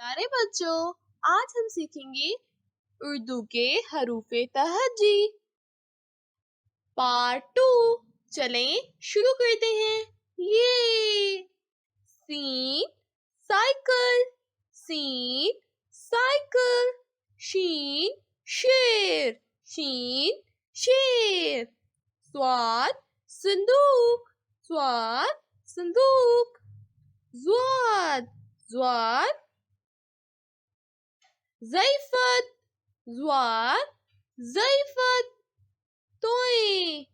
پیارے بچوں، آج ہم سیکھیں گے اردو کے حروف تہجی پارٹ 2۔ چلیں شروع کرتے ہیں۔ یہ سین سائیکل، سین سائیکل، شین شیر، شین شیر، صاد صندوق، صاد صندوق، زواد زواد، ضیفت، زواد ضیفت، توئیں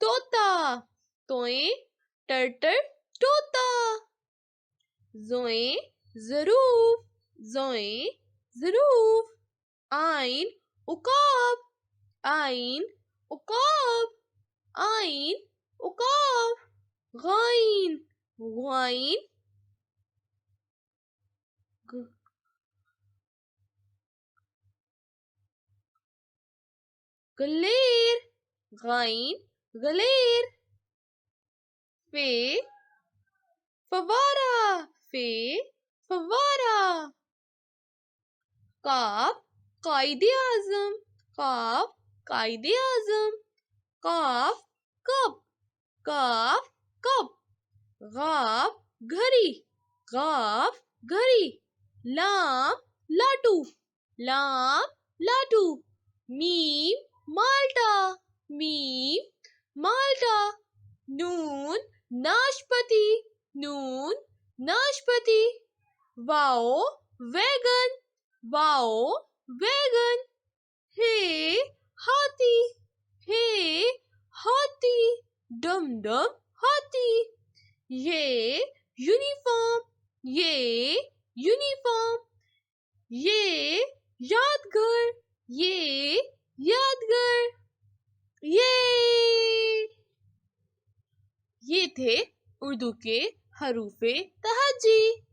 طوطا، توئیں ٹرٹر طوطا، زوئیں ظروف، زوئیں ظروف، عین عقاب، عین عقاب، عین عقاب، غائن غائن، غلیر غائن غلیر، فے فوارہ، فے فوارہ، قاف قائد اعظم، قاف قائد اعظم، قاف کپ، قاف کپ، غاف گھڑی، غاف گھڑی، لام لاٹو، لام لاٹو، میم مالٹا، میم مالٹا، نون ناشپتی، نون ناشپتی، واؤ ویگن، واؤ ویگن، ہے ہاتھی، ہے ہاتھی، ڈم ڈم ہاتھی، یہ یونیفارم، یہ یونیفارم، یہ یادگار، یہ یادگار، یہ تھے اردو کے حروف تہجی۔